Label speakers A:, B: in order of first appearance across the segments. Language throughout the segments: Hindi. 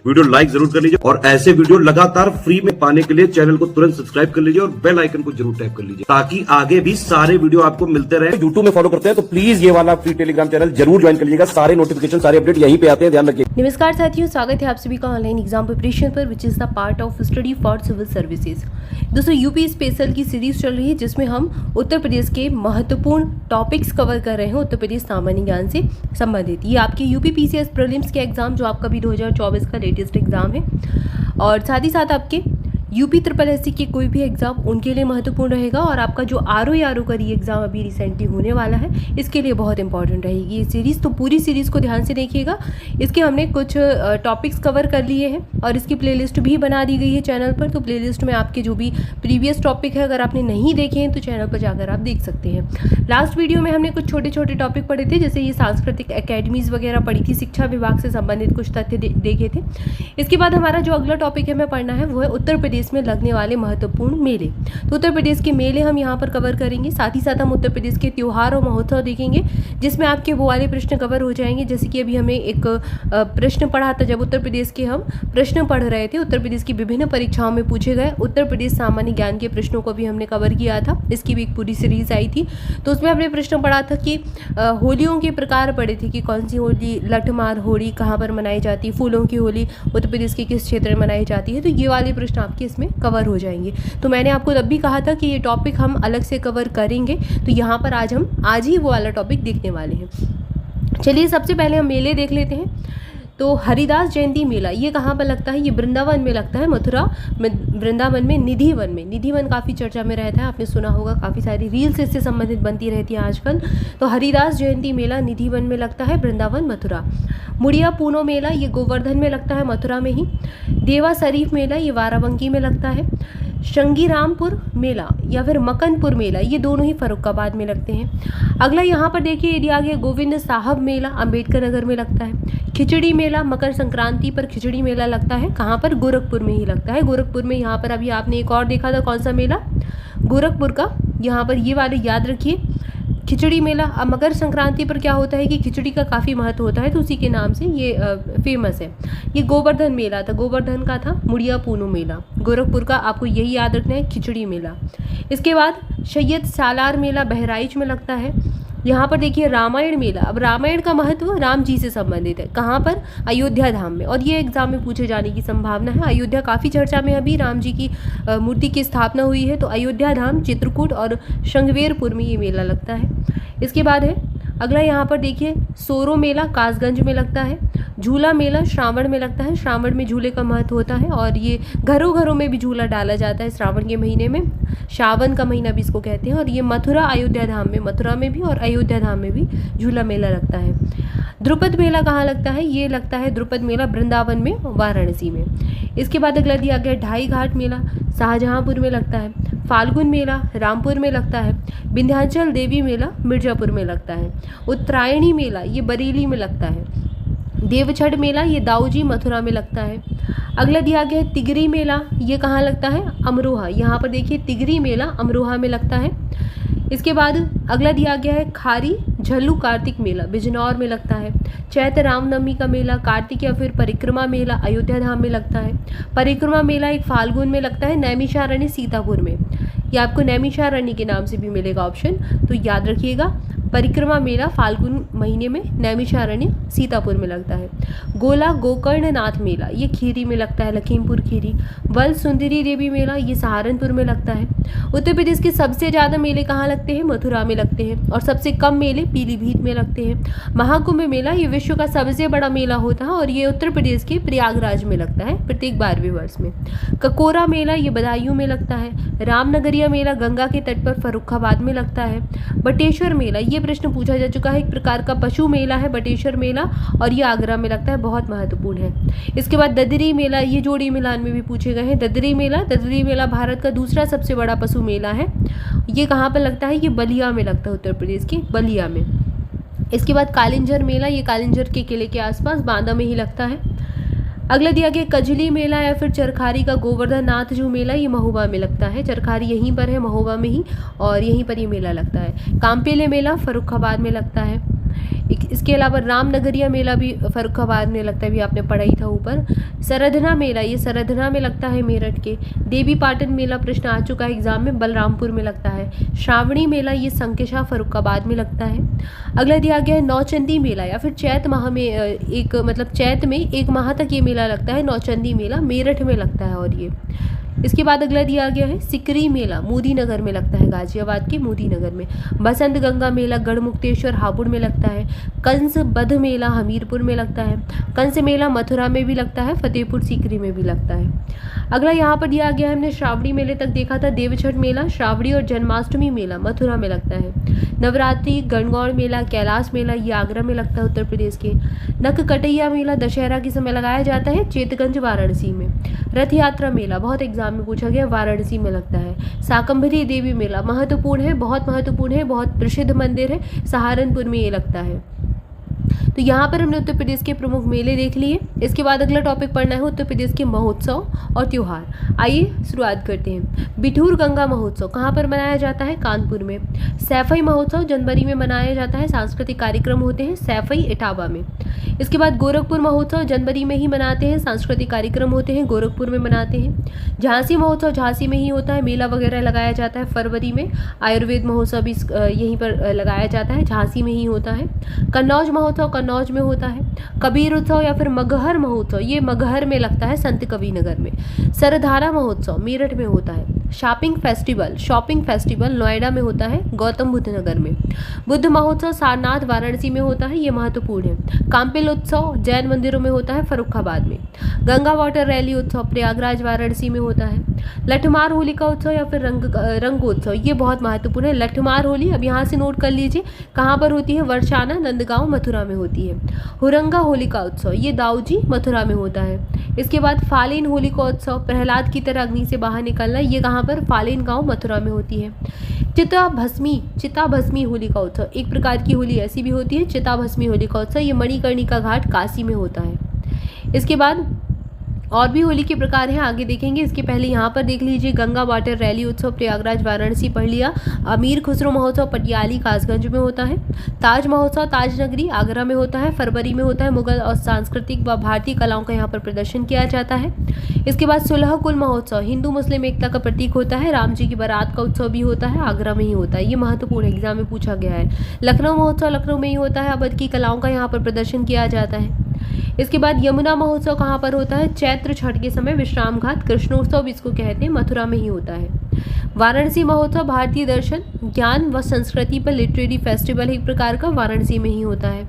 A: वीडियो लाइक जरूर कर लीजिए और ऐसे वीडियो लगातार फ्री में पाने के लिए चैनल को तुरंत सब्सक्राइब कर लीजिए और बेल आइकन को जरूर टैप कर लीजिए ताकि आगे भी सारे वीडियो आपको मिलते रहे।
B: यूट्यूब में फॉलो करते हैं तो प्लीज ये वाला फ्री टेलीग्राम चैनल जरूर ज्वाइन कर लीजिएगा। सारे नोटिफिकेशन सारे अपडेट यहीं पे आते हैं, ध्यान रखिए।
C: नमस्कार साथियों, स्वागत है आप सभी का ऑनलाइन एग्जाम प्रिपरेशन पर which is the part of study for civil services. दोस्तों, यूपी स्पेशल की सीरीज चल रही है जिसमें हम उत्तर प्रदेश के महत्वपूर्ण टॉपिक्स कवर कर रहे हैं उत्तर प्रदेश सामान्य ज्ञान से संबंधित। ये आपके यूपी पीसीएस प्रीलिम्स के एग्जाम जो आपका भी 2024 का लेटेस्ट एग्जाम है और साथ ही साथ आपके यूपी ट्रिपल एससी के कोई भी एग्जाम उनके लिए महत्वपूर्ण रहेगा और आपका जो आरओ का री एग्ज़ाम अभी रिसेंटली होने वाला है इसके लिए बहुत इंपॉर्टेंट रहेगी ये सीरीज़। तो पूरी सीरीज़ को ध्यान से देखिएगा। इसके हमने कुछ टॉपिक्स कवर कर लिए हैं और इसकी प्लेलिस्ट भी बना दी गई है चैनल पर। तो प्लेलिस्ट में आपके जो भी प्रीवियस टॉपिक है अगर आपने नहीं देखे हैं तो चैनल पर जाकर आप देख सकते हैं। लास्ट वीडियो में हमने कुछ छोटे छोटे टॉपिक पढ़े थे, जैसे ये सांस्कृतिक एकेडमीज़ वगैरह पढ़ी थी, शिक्षा विभाग से संबंधित कुछ तथ्य देखे थे। इसके बाद हमारा जो अगला टॉपिक है हमें पढ़ना है वो है उत्तर प्रदेश में लगने वाले महत्वपूर्ण मेले। तो उत्तर प्रदेश के मेले हम यहाँ पर कवर करेंगे, साथ ही साथ हम उत्तर प्रदेश के त्योहार और महोत्सव देखेंगे जिसमें आपके वो वाले प्रश्न कवर हो जाएंगे। जैसे कि अभी हमें एक प्रश्न पढ़ा था, जब उत्तर प्रदेश के हम प्रश्न पढ़ रहे थे, उत्तर प्रदेश की विभिन्न परीक्षाओं में पूछे गए उत्तर प्रदेश सामान्य ज्ञान के प्रश्नों को भी हमने कवर किया था। इसकी भी एक पूरी सीरीज आई थी। तो उसमें हमने प्रश्न पढ़ा था कि होलियों के प्रकार पढ़े थे कि कौन सी होली, लठमार होली कहाँ पर मनाई जाती है, फूलों की होली उत्तर प्रदेश के किस क्षेत्र में मनाई जाती है। तो ये वाले प्रश्न आपके इसमें कवर हो जाएंगे। तो मैंने आपको तब भी कहा था कि ये टॉपिक हम अलग से कवर करेंगे, तो यहाँ पर आज ही वो वाला टॉपिक देखने वाले हैं। चलिए सबसे पहले हम मेले देख लेते हैं। तो हरिदास जयंती मेला ये कहाँ पर लगता है? ये वृंदावन में लगता है, मथुरा वृंदावन में निधि वन में। निधि वन काफ़ी चर्चा में रहता है, आपने सुना होगा, काफ़ी सारी रील्स इससे संबंधित बनती रहती हैं आजकल। तो हरिदास जयंती मेला निधि वन में लगता है, वृंदावन मथुरा। मुड़िया पूनो मेला ये गोवर्धन में लगता है, मथुरा में ही। देवा शरीफ मेला ये वाराबंकी में लगता है। शंगीरामपुर मेला या फिर मकनपुर मेला ये दोनों ही फर्रुखाबाद में लगते हैं। अगला यहाँ पर देखिए यदि आगे गोविंद साहब मेला अम्बेडकर नगर में लगता है। खिचड़ी मेला मकर संक्रांति पर खिचड़ी मेला लगता है, कहाँ पर? गोरखपुर में ही लगता है। गोरखपुर में यहाँ पर अभी आपने एक और देखा था, कौन सा मेला? गोरखपुर का। यहाँ पर ये वाले याद रखिए, खिचड़ी मेला। अब मकर संक्रांति पर क्या होता है कि खिचड़ी का काफ़ी महत्व होता है, तो उसी के नाम से ये फेमस है। ये गोवर्धन मेला था, गोवर्धन का था मुड़िया पूनो मेला। गोरखपुर का आपको यही याद रखना है, खिचड़ी मेला। इसके बाद सैयद सालार मेला बहराइच में लगता है। यहाँ पर देखिए रामायण मेला। अब रामायण का महत्व राम जी से संबंधित है, कहाँ पर? अयोध्या धाम में। और ये एग्जाम में पूछे जाने की संभावना है। अयोध्या काफ़ी चर्चा में, अभी राम जी की मूर्ति की स्थापना हुई है, तो अयोध्या धाम, चित्रकूट और शंगवेरपुर में ये मेला लगता है। इसके बाद है अगला, यहाँ पर देखिए सोरो मेला कासगंज में लगता है। झूला मेला श्रावण में लगता है, श्रावण में झूले का महत्व होता है और ये घरों घरों में भी झूला डाला जाता है श्रावण के महीने में, सावन का महीना भी इसको कहते हैं। और ये मथुरा अयोध्या धाम में, मथुरा में भी और अयोध्या धाम में भी झूला मेला लगता है। द्रुपद मेला कहाँ लगता है? ये लगता है द्रुपद मेला वृंदावन में, वाराणसी में। इसके बाद अगला दिया गया ढाई घाट मेला शाहजहाँपुर में लगता है। फाल्गुन मेला रामपुर में लगता है। विंध्याचल देवी मेला मिर्जापुर में लगता है। उत्तरायणी मेला ये बरेली में लगता है। देवछठ मेला ये दाऊजी मथुरा में लगता है। अगला दिया गया है तिगरी मेला, ये कहाँ लगता है? अमरोहा। यहाँ पर देखिए तिगरी मेला अमरोहा में लगता है। इसके बाद अगला दिया गया है खारी झल्लू कार्तिक मेला बिजनौर में लगता है। चैत्र रामनवमी का मेला कार्तिक या फिर परिक्रमा मेला अयोध्या धाम में लगता है। परिक्रमा मेला एक फाल्गुन में लगता है, नैमिषारण्य सीतापुर में। ये आपको नैमिषारण्य के नाम से भी मिलेगा ऑप्शन, तो याद रखिएगा। परिक्रमा मेला फाल्गुन महीने में नैमिषारण्य सीतापुर में लगता है। गोला गोकर्णनाथ मेला ये खीरी में लगता है, लखीमपुर खीरी। वल सुंदरी देवी मेला ये सहारनपुर में लगता है। उत्तर प्रदेश के सबसे ज़्यादा मेले कहाँ लगते हैं? मथुरा में लगते हैं और सबसे कम मेले पीलीभीत में लगते हैं। महाकुंभ मेला ये विश्व का सबसे बड़ा मेला होता है और ये उत्तर प्रदेश के प्रयागराज में लगता है प्रत्येक 12वें वर्ष में। ककोरा मेला ये बदायूं में लगता है। रामनगरिया मेला गंगा के तट पर फर्रुखाबाद में लगता है। बटेश्वर मेला ये प्रश्न पूछा जा चुका है, एक प्रकार का पशु मेला है बटेश्वर मेला और ये आगरा में लगता है, बहुत महत्वपूर्ण है। इसके बाद ददरी मेला ये जोड़ी मिलान में भी पूछे गए हैं। ददरी मेला भारत का दूसरा सबसे बड़ा पशु मेला है। ये कहाँ पर लगता है? ये बलिया में लगता है, उत्तर प्रदेश के बलिया में। इसके बाद कालिंजर मेला ये कालिंजर के किले के आसपास बांदा में ही लगता है। अगला दिया गया कजली मेला या फिर चरखारी का गोवर्धन नाथ जो मेला ये महोबा में लगता है। चरखारी यहीं पर है महोबा में ही और यहीं पर ये मेला लगता है। कामपेले मेला फर्रुखाबाद में लगता है। इसके अलावा रामनगरिया मेला भी फर्रुखाबाद में लगता है, भी आपने पढ़ा ही था ऊपर। सरधना मेला, ये सरधना में लगता है मेरठ के। देवी पाटन मेला प्रश्न आ चुका है एग्जाम में, बलरामपुर में लगता है। श्रावणी मेला ये संकेशा फर्रुखाबाद में लगता है। अगला दिया गया है नौचंदी मेला, या फिर चैत माह में एक मतलब चैत में 1 माह तक ये मेला लगता है। नौचंदी मेला मेरठ में लगता है। और ये इसके बाद अगला दिया गया है सिकरी मेला, मोदी नगर में लगता है, गाजियाबाद के मोदी नगर में। बसंत गंगा मेला गढ़मुक्तेश्वर हापुड़ में लगता है। कंस बध मेला हमीरपुर में लगता है। कंस मेला मथुरा में भी लगता है, फतेहपुर सीकरी में भी लगता है। अगला यहाँ पर दिया गया है, हमने श्रावणी मेले तक देखा था। देवछठ मेला, श्रावणी और जन्माष्टमी मेला मथुरा में लगता है। नवरात्रि गणगौर मेला, कैलाश मेला ये आगरा में लगता है उत्तर प्रदेश के। नखकटैया मेला दशहरा के समय लगाया जाता है, चेतगंज वाराणसी में। रथ यात्रा मेला बहुत एग्जाम में पूछा गया, वाराणसी में लगता है। शाकंभरी देवी मेला महत्वपूर्ण है, बहुत महत्वपूर्ण है, बहुत प्रसिद्ध मंदिर है, सहारनपुर में ये लगता है। तो यहाँ पर हमने उत्तर प्रदेश के प्रमुख मेले देख लिए। इसके बाद अगला टॉपिक पढ़ना है उत्तर प्रदेश के महोत्सव और त्योहार। आइए शुरुआत करते हैं। बिठूर गंगा महोत्सव कहाँ पर मनाया जाता है? कानपुर में। सैफई महोत्सव जनवरी में मनाया जाता है, सांस्कृतिक कार्यक्रम होते हैं सैफई इटावा में। इसके बाद गोरखपुर महोत्सव जनवरी में ही मनाते हैं, सांस्कृतिक कार्यक्रम होते हैं, गोरखपुर में मनाते हैं। झांसी महोत्सव झांसी में ही होता है, मेला वगैरह लगाया जाता है फरवरी में। आयुर्वेद महोत्सव भी यहीं पर लगाया जाता है, झांसी में ही होता है। कन्नौज महोत्सव कन्नौज में होता है। कबीर उत्सव या फिर मगहर महोत्सव ये मगहर में लगता है, संत कबीर नगर में। सरधारा महोत्सव मेरठ में होता है। शॉपिंग फेस्टिवल नोएडा में होता है, गौतम बुद्ध नगर में। बुद्ध महोत्सव सारनाथ वाराणसी में होता है, ये महत्वपूर्ण है। कांपिल उत्सव जैन मंदिरों में होता है, फर्रुखाबाद में। गंगा वाटर रैली उत्सव प्रयागराज वाराणसी में होता है। लठमार होली का उत्सव या फिर रंगोत्सव ये बहुत महत्वपूर्ण है। लठमार होली अब यहाँ से नोट कर लीजिए कहाँ पर होती है, वर्षाना नंदगांव मथुरा में होती है। हुरंगा होली का उत्सव ये दाऊजी मथुरा में होता है। इसके बाद फालेन होली का उत्सव प्रहलाद की तरह अग्नि से बाहर निकलना, ये कहाँ पर, फालेन गांव मथुरा में होती है। चिता भस्मी होली का उत्सव एक प्रकार की होली ऐसी भी होती है, चिता भस्मी होली का उत्सव ये मणिकर्णिका घाट काशी में होता है। इसके बाद और भी होली के प्रकार हैं, आगे देखेंगे। इसके पहले यहाँ पर देख लीजिए गंगा वाटर रैली उत्सव प्रयागराज वाराणसी पढ़ लिया। अमीर खुसरो महोत्सव पटियाली कासगंज में होता है। ताज महोत्सव ताज नगरी आगरा में होता है, फरवरी में होता है। मुगल और सांस्कृतिक व भारतीय कलाओं का यहाँ पर प्रदर्शन किया जाता है। इसके बाद सुलह कुल महोत्सव हिंदू मुस्लिम एकता का प्रतीक होता है, राम जी की बारात का उत्सव भी होता है, आगरा में ही होता है, ये महत्वपूर्ण एग्जाम में पूछा गया है। लखनऊ महोत्सव लखनऊ में ही होता है, अवध की कलाओं का यहाँ पर प्रदर्शन किया जाता है। इसके बाद यमुना महोत्सव कहाँ पर होता है, चैत्र छठ के समय विश्राम घाट कृष्णोत्सव इसको कहते हैं, मथुरा में ही होता है। वाराणसी महोत्सव भारतीय दर्शन ज्ञान व संस्कृति पर लिटरेरी फेस्टिवल एक प्रकार का, वाराणसी में ही होता है।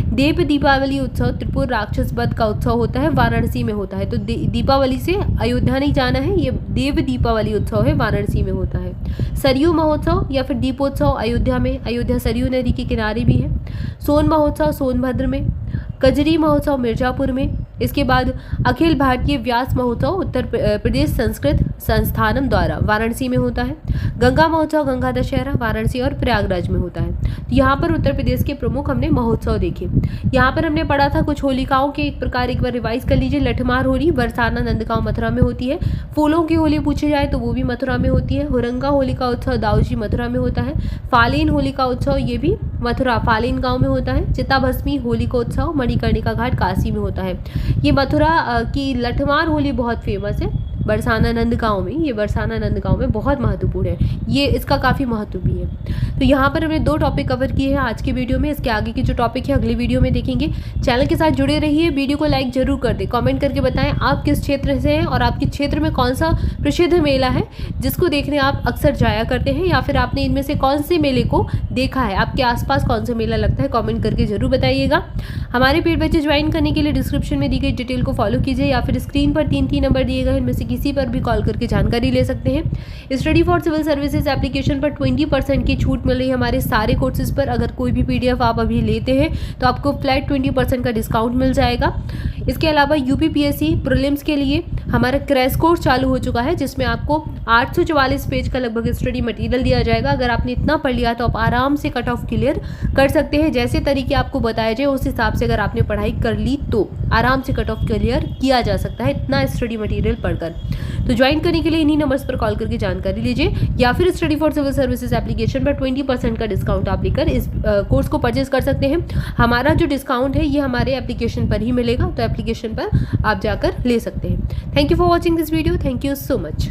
C: देव दीपावली उत्सव त्रिपुर राक्षस वध का उत्सव होता है, वाराणसी में होता है। तो दीपावली से अयोध्या नहीं जाना है, ये देव दीपावली उत्सव है, वाराणसी में होता है। सरयू महोत्सव या फिर दीपोत्सव अयोध्या में, अयोध्या सरयू नदी के किनारे भी है। सोन महोत्सव सोनभद्र में। कजरी महोत्सव मिर्जापुर में। इसके बाद अखिल भारतीय व्यास महोत्सव उत्तर प्रदेश संस्कृत संस्थानम द्वारा वाराणसी में होता है। गंगा महोत्सव गंगा दशहरा वाराणसी और प्रयागराज में होता है। तो यहाँ पर उत्तर प्रदेश के प्रमुख हमने महोत्सव देखे। यहाँ पर हमने पढ़ा था कुछ होलिकाओं के एक प्रकार, एक बार रिवाइज कर लीजिए। लठमार होली बरसाना नंदगांव मथुरा में होती है। फूलों की होली पूछी जाए तो वो भी मथुरा में होती है। हुरंगा होली का उत्सव दाऊजी मथुरा में होता है। फालेन होली का उत्सव ये भी मथुरा फालेन गांव में होता है। चिताभस्मी होली का उत्सव मणिकर्णिका घाट काशी में होता है। ये मथुरा की लठमार होली बहुत फेमस है बरसाना नंदगांव में, ये बरसाना नंदगांव में बहुत महत्वपूर्ण है, ये इसका काफ़ी महत्व भी है। तो यहाँ पर हमने 2 टॉपिक कवर किए हैं आज की वीडियो में। इसके आगे की जो टॉपिक है अगली वीडियो में देखेंगे। चैनल के साथ जुड़े रहिए, वीडियो को लाइक जरूर कर दें, कमेंट करके बताएं आप किस क्षेत्र से हैं और आपके क्षेत्र में कौन सा प्रसिद्ध मेला है जिसको देखने आप अक्सर जाया करते हैं, या फिर आपने इनमें से कौन से मेले को देखा है, आपके आसपास कौन सा मेला लगता है, कमेंट करके जरूर बताइएगा। हमारे पेड बैचेस ज्वाइन करने के लिए डिस्क्रिप्शन में दी गई डिटेल को फॉलो कीजिए, या फिर स्क्रीन पर 3 नंबर दिए गए इनमें से किसी पर भी कॉल करके जानकारी ले सकते हैं। Study for civil services application पर 20% की छूट मिल रही है हमारे सारे कोर्सेज पर। अगर कोई भी PDF आप अभी लेते हैं तो आपको फ्लैट 20% का डिस्काउंट मिल जाएगा। इसके अलावा UPPSC प्रीलिम्स के लिए हमारा क्रैश कोर्स चालू हो चुका है, जिसमें आपको 844 पेज का लगभग स्टडी मटेरियल दिया जाएगा। अगर आपने इतना पढ़ लिया तो आप आराम से कट ऑफ क्लियर कर सकते हैं। जैसे तरीके आपको बताए जाए उस हिसाब से अगर आपने पढ़ाई कर ली तो आराम से कट ऑफ क्लियर किया जा सकता है, इतना स्टडी मटेरियल पढ़कर। तो ज्वाइन करने के लिए इन्हीं नंबर्स पर कॉल करके जानकारी लीजिए, या फिर study for civil services application पर 20% का डिस्काउंट आप लेकर इस कोर्स को परचेज कर सकते हैं। हमारा जो डिस्काउंट है ये हमारे एप्लीकेशन पर ही मिलेगा, तो एप्लीकेशन पर आप जाकर ले सकते हैं। Thank you for watching this video. Thank you so much.